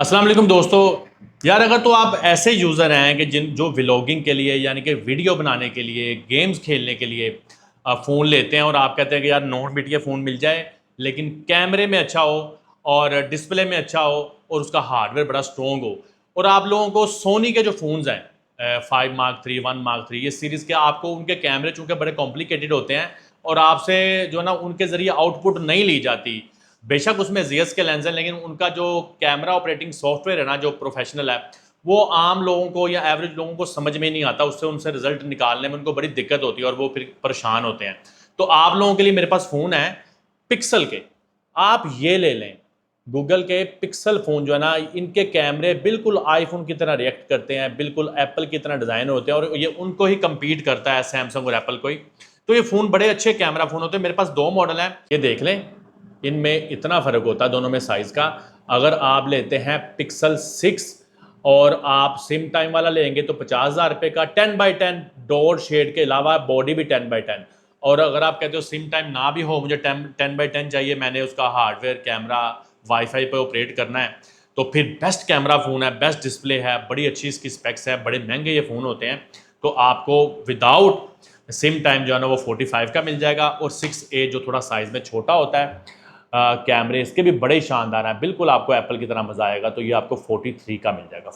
अस्सलाम वालेकुम दोस्तों। यार अगर तो आप ऐसे यूज़र हैं कि जिन जो व्लॉगिंग के लिए यानी कि वीडियो बनाने के लिए गेम्स खेलने के लिए फ़ोन लेते हैं और आप कहते हैं कि यार नॉन बीट फ़ोन मिल जाए लेकिन कैमरे में अच्छा हो और डिस्प्ले में अच्छा हो और उसका हार्डवेयर बड़ा स्ट्रॉन्ग हो। और आप लोगों को सोनी के जो फ़ोन्स हैं 5 Mark 3 1 Mark 3 ये सीरीज़ के आपको उनके कैमरे चूँकि बड़े कॉम्प्लिकेटेड होते हैं और आपसे जो है ना उनके ज़रिए आउटपुट नहीं ली जाती। बेशक उसमें जीएस के लेंस हैं लेकिन उनका जो कैमरा ऑपरेटिंग सॉफ्टवेयर है ना जो प्रोफेशनल है वो आम लोगों को या एवरेज लोगों को समझ में नहीं आता। उससे उनसे रिजल्ट निकालने में उनको बड़ी दिक्कत होती है और वो फिर परेशान होते हैं। तो आप लोगों के लिए मेरे पास फ़ोन है पिक्सल के, आप ये ले लें। गूगल के पिक्सल फ़ोन जो है ना इनके कैमरे बिल्कुल आईफोन की तरह रिएक्ट करते हैं, बिल्कुल एप्पल की तरह डिज़ाइन होते हैं और ये उनको ही कम्पीट करता है सैमसंग और एप्पल को ही। तो ये फ़ोन बड़े अच्छे कैमरा फ़ोन होते हैं। मेरे पास दो मॉडल हैं, ये देख लें। इनमें इतना फ़र्क होता है दोनों में साइज़ का। अगर आप लेते हैं पिक्सल 6 और आप सिम टाइम वाला लेंगे तो 50,000 रुपये का 10x10 डोर शेड के अलावा बॉडी भी 10x10। और अगर आप कहते हो सिम टाइम ना भी हो, मुझे 10x10 चाहिए, मैंने उसका हार्डवेयर कैमरा वाईफाई पे ऑपरेट करना है, तो फिर बेस्ट कैमरा फ़ोन है, बेस्ट डिस्प्ले है, बड़ी अच्छी इसकी स्पेक्स है, बड़े महंगे ये फ़ोन होते हैं। तो आपको विदाउट सिम टाइम जो है ना वो 45 का मिल जाएगा। और 6A जो थोड़ा साइज़ में छोटा होता है, कैमरे इसके भी बड़े शानदार हैं, बिल्कुल आपको एप्पल की तरह मज़ा आएगा। तो ये आपको 43 का मिल जाएगा।